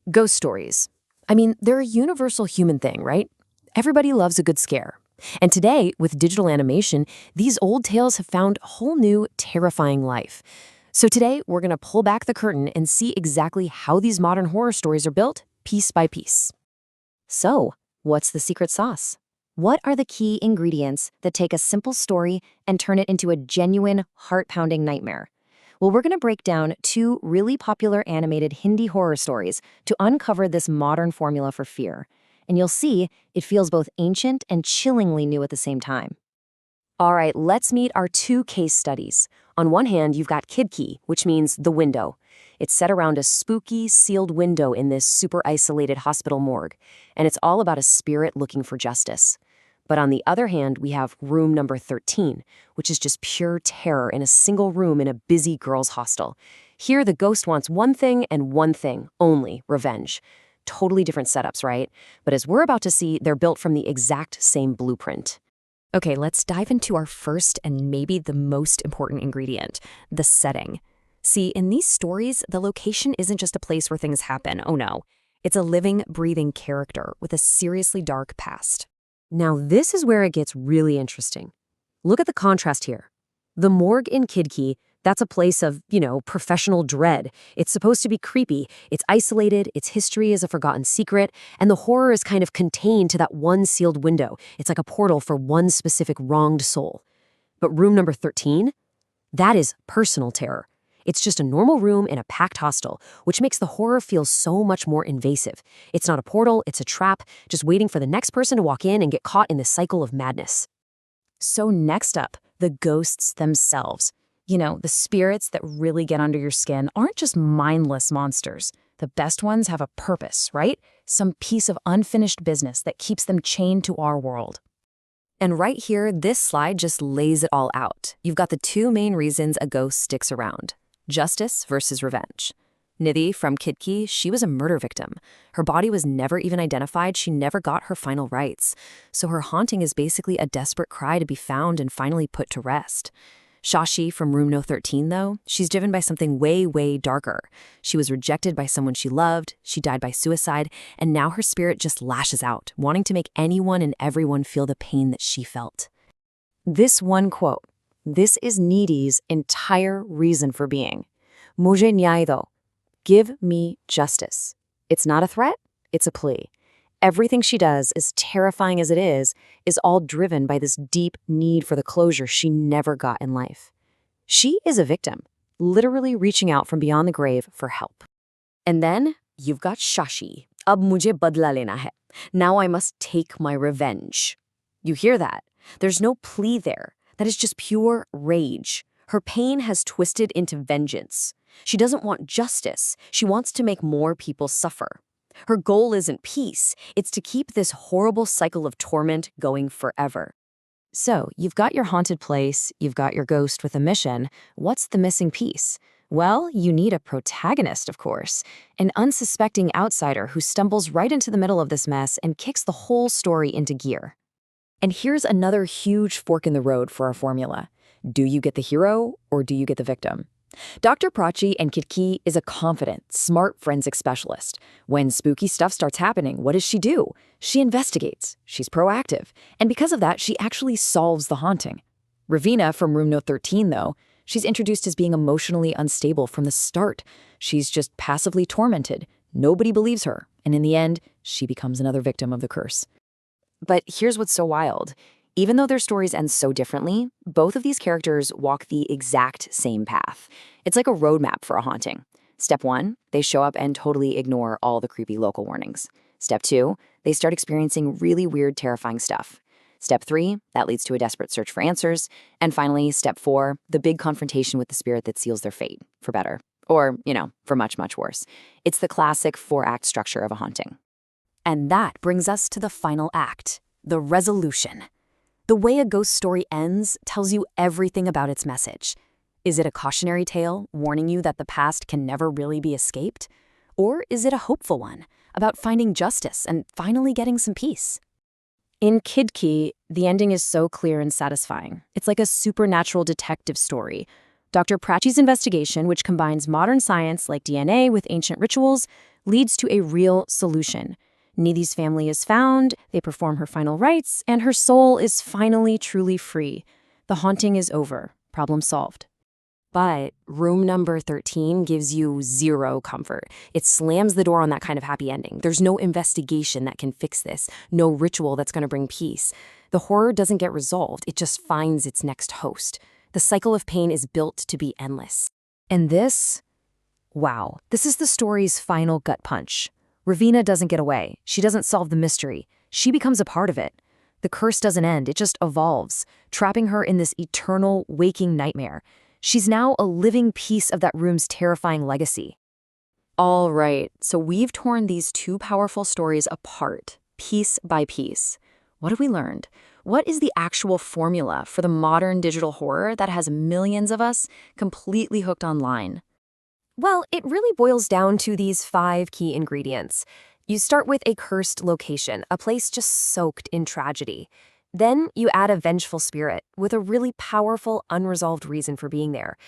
Ghost stories. I mean, they're a universal human thing, right? Everybody loves a good scare. And today, with digital animation, these old tales have found a whole new, terrifying life. So today, we're going to pull back the curtain and see exactly how these modern horror stories are built, piece by piece. So, what's the secret sauce? What are the key ingredients that take a simple story and turn it into a genuine, heart-pounding nightmare? Well, we're going to break down two really popular animated Hindi horror stories to uncover this modern formula for fear. And you'll see it feels both ancient and chillingly new at the same time. All right, let's meet our two case studies. On one hand, you've got Kidkey, which means the window. It's set around a spooky, sealed window in this super isolated hospital morgue, and it's all about a spirit looking for justice. But on the other hand, we have room number 13, which is just pure terror in a single room in a busy girls' hostel. Here, the ghost wants one thing and one thing only: revenge. Totally different setups, right? But as we're about to see, they're built from the exact same blueprint. Okay, let's dive into our first and maybe the most important ingredient, the setting. See, in these stories, the location isn't just a place where things happen, oh no. It's a living, breathing character with a seriously dark past. Now, this is where it gets really interesting. Look at the contrast here. The morgue in Kidkey, that's a place of, professional dread. It's supposed to be creepy. It's isolated. Its history is a forgotten secret. And the horror is kind of contained to that one sealed window. It's like a portal for one specific wronged soul. But room number 13? That is personal terror. It's just a normal room in a packed hostel, which makes the horror feel so much more invasive. It's not a portal, it's a trap, just waiting for the next person to walk in and get caught in this cycle of madness. So next up, the ghosts themselves. The spirits that really get under your skin aren't just mindless monsters. The best ones have a purpose, right? Some piece of unfinished business that keeps them chained to our world. And right here, this slide just lays it all out. You've got the two main reasons a ghost sticks around: justice versus revenge. Nidhi from Kidkey, she was a murder victim. Her body was never even identified. She never got her final rites. So her haunting is basically a desperate cry to be found and finally put to rest. Shashi from Room No 13, though, she's driven by something way, way darker. She was rejected by someone she loved, she died by suicide, and now her spirit just lashes out, wanting to make anyone and everyone feel the pain that she felt. This one quote, this is Nidhi's entire reason for being. Mujhe nyay do. Give me justice. It's not a threat, it's a plea. Everything she does, as terrifying as it is all driven by this deep need for the closure she never got in life. She is a victim, literally reaching out from beyond the grave for help. And then you've got Shashi. Ab mujhe badla lena hai. Now I must take my revenge. You hear that? There's no plea there. That is just pure rage. Her pain has twisted into vengeance. She doesn't want justice. She wants to make more people suffer. Her goal isn't peace. It's to keep this horrible cycle of torment going forever. So, you've got your haunted place, you've got your ghost with a mission. What's the missing piece? Well, you need a protagonist, of course. An unsuspecting outsider who stumbles right into the middle of this mess and kicks the whole story into gear. And here's another huge fork in the road for our formula. Do you get the hero or do you get the victim? Dr. Prachi in Kidkey is a confident, smart forensic specialist. When spooky stuff starts happening, what does she do? She investigates. She's proactive. And because of that, she actually solves the haunting. Ravina from Room No 13, though, she's introduced as being emotionally unstable from the start. She's just passively tormented. Nobody believes her. And in the end, she becomes another victim of the curse. But here's what's so wild. Even though their stories end so differently, both of these characters walk the exact same path. It's like a roadmap for a haunting. Step 1, they show up and totally ignore all the creepy local warnings. Step 2, they start experiencing really weird, terrifying stuff. Step 3, that leads to a desperate search for answers. And finally, Step 4, the big confrontation with the spirit that seals their fate, for better. Or, for much, much worse. It's the classic 4-act structure of a haunting. And that brings us to the final act, the resolution. The way a ghost story ends tells you everything about its message. Is it a cautionary tale warning you that the past can never really be escaped? Or is it a hopeful one about finding justice and finally getting some peace? In Kidkey, the ending is so clear and satisfying. It's like a supernatural detective story. Dr. Prachi's investigation, which combines modern science like DNA with ancient rituals, leads to a real solution. Nidhi's family is found, they perform her final rites, and her soul is finally truly free. The haunting is over. Problem solved. But room number 13 gives you zero comfort. It slams the door on that kind of happy ending. There's no investigation that can fix this, no ritual that's going to bring peace. The horror doesn't get resolved, it just finds its next host. The cycle of pain is built to be endless. And this? Wow, this is the story's final gut punch. Ravina doesn't get away. She doesn't solve the mystery. She becomes a part of it. The curse doesn't end, it just evolves, trapping her in this eternal, waking nightmare. She's now a living piece of that room's terrifying legacy. All right, so we've torn these two powerful stories apart, piece by piece. What have we learned? What is the actual formula for the modern digital horror that has millions of us completely hooked online? Well, it really boils down to these 5 key ingredients. You start with a cursed location, a place just soaked in tragedy. Then you add a vengeful spirit with a really powerful, unresolved reason for being there.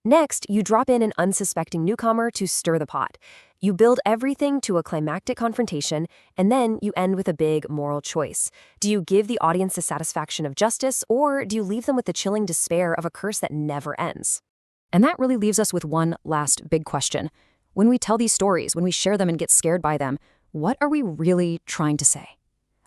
Next, you drop in an unsuspecting newcomer to stir the pot. You build everything to a climactic confrontation, and then you end with a big moral choice. Do you give the audience the satisfaction of justice, or do you leave them with the chilling despair of a curse that never ends? And that really leaves us with one last big question. When we tell these stories, when we share them and get scared by them, what are we really trying to say?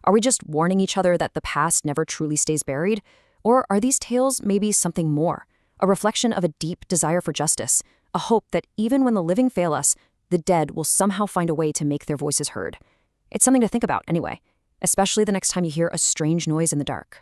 Are we just warning each other that the past never truly stays buried? Or are these tales maybe something more? A reflection of a deep desire for justice, a hope that even when the living fail us, the dead will somehow find a way to make their voices heard. It's something to think about anyway, especially the next time you hear a strange noise in the dark.